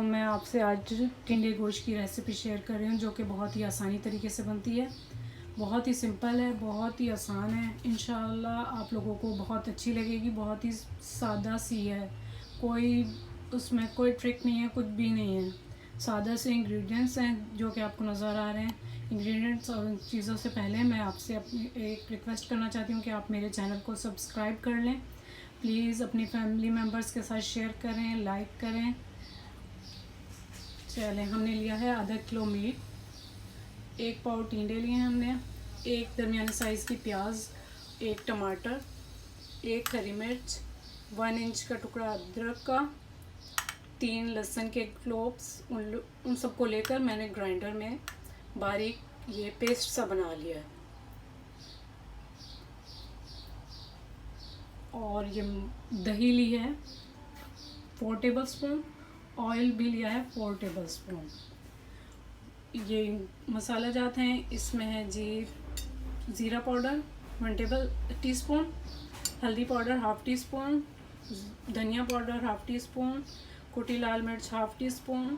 मैं आपसे आज टिंडे गोश्त की रेसिपी शेयर कर रही हूँ, जो कि बहुत ही आसानी तरीके से बनती है। बहुत ही सिंपल है, बहुत ही आसान है। इंशाल्लाह आप लोगों को बहुत अच्छी लगेगी। बहुत ही सादा सी है, कोई उसमें कोई ट्रिक नहीं है, कुछ भी नहीं है। सादा से इंग्रेडिएंट्स हैं जो कि आपको नज़र आ रहे हैं। इंग्रेडिएंट्स और उन चीज़ों से पहले मैं आपसे अपनी एक रिक्वेस्ट करना चाहती हूँ कि आप मेरे चैनल को सब्सक्राइब कर लें। प्लीज़ अपनी फैमिली मेम्बर्स के साथ शेयर करें, लाइक करें। चलें, हमने लिया है आधा किलो मीट, 1 पाव टिंडे लिए हैं हमने, 1 दरमियाने साइज़ की प्याज, 1 टमाटर, 1 हरी मिर्च, 1 इंच का टुकड़ा अदरक का, 3 लहसुन के क्लोव्स। उन सबको लेकर मैंने ग्राइंडर में बारीक ये पेस्ट सा बना लिया है। और ये दही ली है 4 टेबल स्पून, ऑयल भी लिया है 4 टेबल स्पून। ये मसाला जात हैं, इसमें है जी ज़ीरा पाउडर 1 टीस्पून, हल्दी पाउडर 1/2 टीस्पून, धनिया पाउडर 1/2 टीस्पून, कुटी लाल मिर्च 1/2 टीस्पून,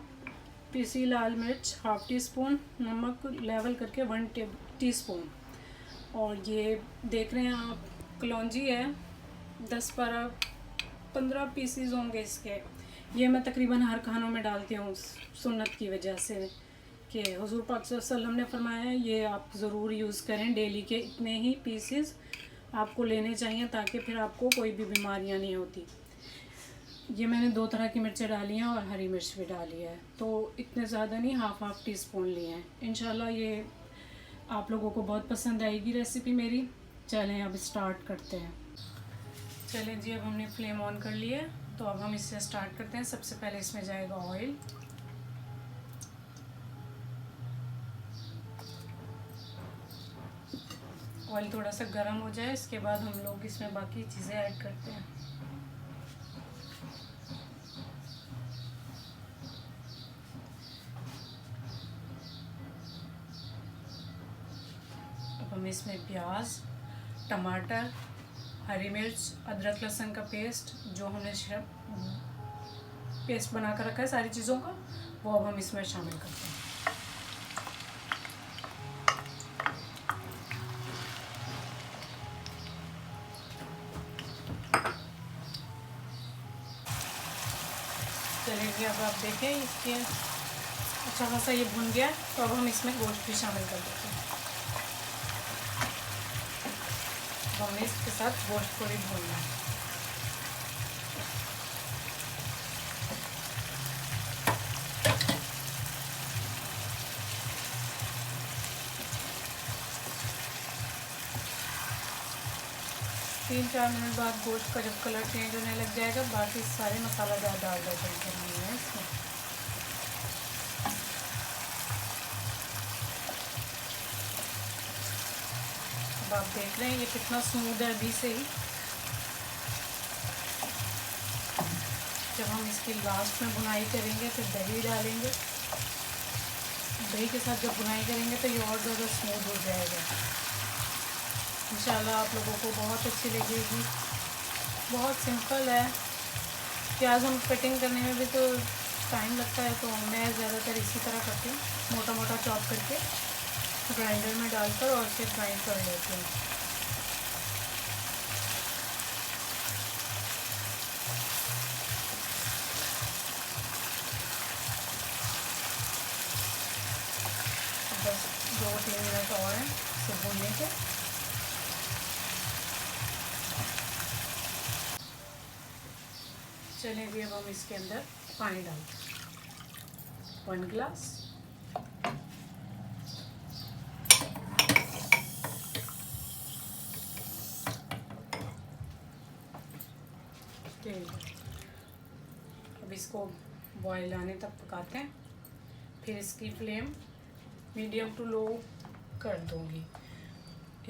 पीसी लाल मिर्च 1/2 टीस्पून, नमक लेवल करके 1 टीस्पून। और ये देख रहे हैं आप कलौंजी है, 10-15 पीसीज होंगे इसके। ये मैं तकरीबन हर खानों में डालती हूँ सुन्नत की वजह से, कि हुज़ूर पाक सल्लल्लाहु अलैहि वसल्लम ने फरमाया है ये आप ज़रूर यूज़ करें। डेली के इतने ही पीसेस आपको लेने चाहिए ताकि फिर आपको कोई भी बीमारियाँ नहीं होती। ये मैंने 2 तरह की मिर्चें डाली हैं और हरी मिर्च भी डाली है, तो इतने ज़्यादा नहीं, हाफ़ टीस्पून लिए हैं। इंशाल्लाह ये आप लोगों को बहुत पसंद आएगी रेसिपी मेरी। चलें अब स्टार्ट करते हैं। चलें जी, अब हमने फ्लेम ऑन कर लिया है, तो अब हम इससे स्टार्ट करते हैं। सबसे पहले इसमें जाएगा ऑयल। ऑयल थोड़ा सा गर्म हो जाए, इसके बाद हम लोग इसमें बाकी चीज़ें ऐड करते हैं। अब हम इसमें प्याज, टमाटर, हरी मिर्च, अदरक लहसुन का पेस्ट, जो हमने पेस्ट बना कर रखा है सारी चीज़ों का, वो अब हम इसमें शामिल करते हैं। चलिए, अब आप देखें इसके अच्छा खासा ये भुन गया, तो अब हम इसमें गोश्त भी शामिल कर देते हैं। अब हमने इसके साथ गोश्त थोड़ी भूनना है। तीन 4 मिनट बाद गोश्त का जब कलर चेंज होने लग जाएगा, बाकी सारे मसाला डाल देते हैं इसमें। अब आप देख रहे हैं ये कितना स्मूथ है अभी से ही। जब हम इसकी लास्ट में बुनाई करेंगे, फिर दही डालेंगे। दही के साथ जब बुनाई करेंगे तो ये और ज़्यादा स्मूथ हो जाएगा। इंशाल्लाह आप लोगों को बहुत अच्छी लगेगी। बहुत सिंपल है। प्याज हम कटिंग करने में भी तो टाइम लगता है, तो मैं ज़्यादातर इसी तरह करती हूँ, मोटा मोटा चॉप करके ग्राइंडर में डालकर और फिर ग्राइंड कर लेती हूँ। बस 2-3 मिनट और हैं इसे भूनने के। चलें भी, अब हम इसके अंदर पानी डालते हैं 1 गिलास। अब इसको बॉयल आने तक पकाते हैं। फिर इसकी फ्लेम मीडियम टू लो कर दूँगी।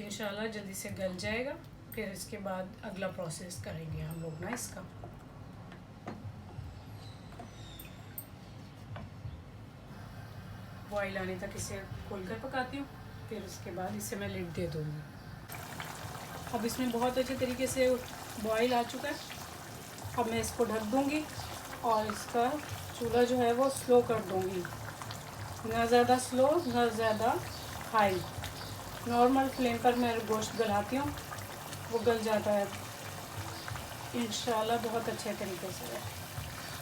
इंशाल्लाह जल्दी से गल जाएगा। फिर इसके बाद अगला प्रोसेस करेंगे हम लोग ना इसका। बॉयल आने तक इसे खोलकर पकाती हूँ, फिर उसके बाद इसे मैं लिड दे दूँगी। अब इसमें बहुत अच्छे तरीके से बॉयल आ चुका है। अब मैं इसको ढक दूँगी और इसका चूल्हा जो है वो स्लो कर दूँगी, ना ज़्यादा स्लो ना ज़्यादा हाई। नॉर्मल फ्लेम पर मैं गोश्त गलाती हूँ, वो गल जाता है इंशाल्लाह बहुत अच्छे तरीके से।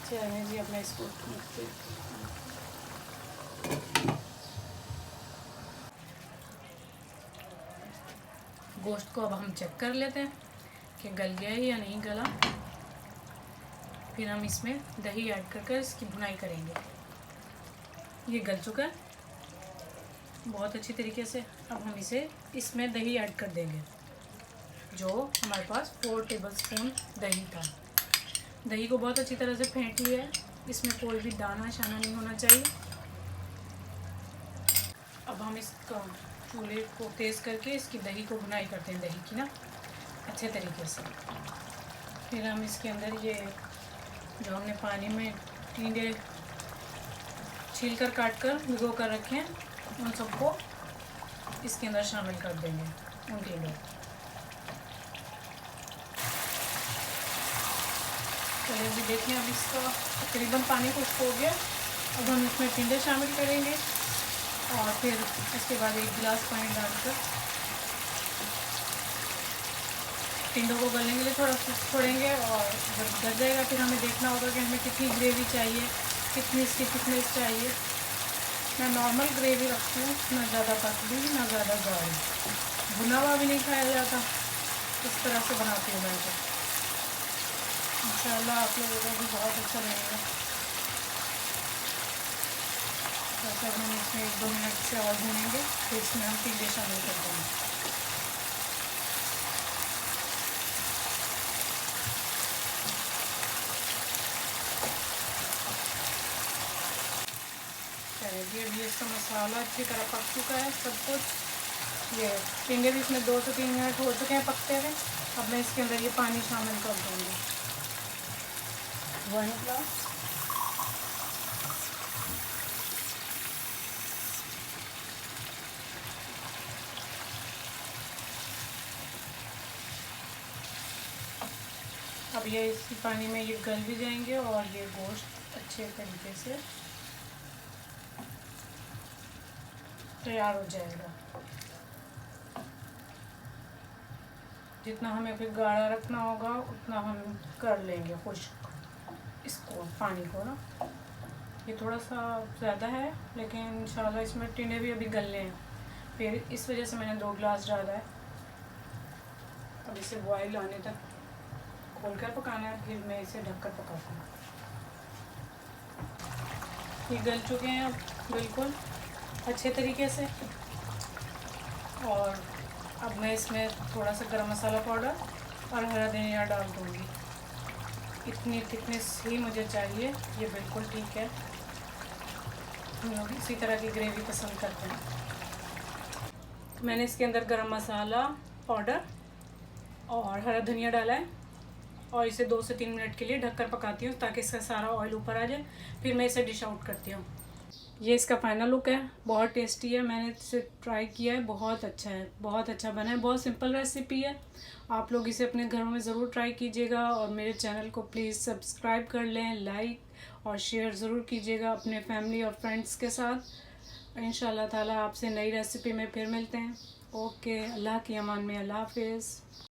चलिए जी, अब मैं इसको गोश्त को अब हम चेक कर लेते हैं कि गल गया है या नहीं गला। फिर हम इसमें दही ऐड कर इसकी भुनाई करेंगे। ये गल चुका है बहुत अच्छी तरीके से। अब हम इसे इसमें दही ऐड कर देंगे, जो हमारे पास 4 टेबलस्पून दही था। दही को बहुत अच्छी तरह से फेंट लिया है, इसमें कोई भी दाना शाना नहीं होना चाहिए। अब हम इस चूल्हे को तेज़ करके इसकी दही को भुनाई करते हैं, दही की ना अच्छे तरीके से। फिर हम इसके अंदर ये जो हमने पानी में टिंडे छील कर काट कर भिगो कर रखे हैं, उन सबको इसके अंदर शामिल कर देंगे, उन टिंडों। चलिए जी देखिए, अब इसका तकरीबन पानी खुश्क हो गया। अब हम इसमें टिंडे शामिल करेंगे और फिर इसके बाद 1 गिलास पानी डालकर टिंडों को गलने के लिए थोड़ा सा छोड़ेंगे। और जब गल जाएगा फिर हमें देखना होगा कि हमें कितनी ग्रेवी चाहिए, कितनी इसकी थिकनेस चाहिए। मैं नॉर्मल ग्रेवी रखती हूँ, ना ज़्यादा पतली ना ज़्यादा गाढ़ी। भुना हुआ भी नहीं खाया जाता, इस तरह से बनाती हूँ मैं। तो इंशाल्लाह आप लोगों को भी बहुत अच्छा लगेगा। वैसे हम इसमें 1-2 मिनट से और भूनेंगे, फिर इसमें हम टिंडे शामिल कर देंगे। ये इसका मसाला अच्छी तरह पक चुका है सब कुछ। ये टिंडे भी इसमें 2 से 3 मिनट हो चुके हैं पकते हुए। अब मैं इसके अंदर ये पानी शामिल कर दूँगी, 1 ग्लास। अब ये इसी पानी में ये गल भी जाएंगे और ये गोश्त अच्छे तरीके से तैयार हो जाएगा। जितना हमें फिर गाढ़ा रखना होगा उतना हम कर लेंगे खुश्क इसको, पानी को ना। ये थोड़ा सा ज़्यादा है, लेकिन इंशाल्लाह इसमें टिंडे भी अभी गलने हैं, फिर इस वजह से मैंने 2 गिलास डाला है। अब इसे बॉयल आने तक खोलकर पकाना है, फिर मैं इसे ढककर पकाती हूँ। ये गल चुके हैं अब बिल्कुल अच्छे तरीके से। और अब मैं इसमें थोड़ा सा गरम मसाला पाउडर और हरा धनिया डाल दूँगी। इतनी थिकनेस ही मुझे चाहिए, ये बिल्कुल ठीक है। हम लोग इसी तरह की ग्रेवी पसंद करते हैं। मैंने इसके अंदर गरम मसाला पाउडर और हरा धनिया डाला है और इसे 2 से 3 मिनट के लिए ढककर पकाती हूँ ताकि इसका सारा ऑयल ऊपर आ जाए। फिर मैं इसे डिश आउट करती हूँ। ये इसका फाइनल लुक है, बहुत टेस्टी है। मैंने इसे ट्राई किया है, बहुत अच्छा है, बहुत अच्छा बना है। बहुत सिंपल रेसिपी है, आप लोग इसे अपने घरों में ज़रूर ट्राई कीजिएगा। और मेरे चैनल को प्लीज़ सब्सक्राइब कर लें, लाइक और शेयर ज़रूर कीजिएगा अपने फैमिली और फ्रेंड्स के साथ। इंशाल्लाह ताला आपसे नई रेसिपी में फिर मिलते हैं। ओके, अल्लाह की अमान में, अल्लाह हाफिज़।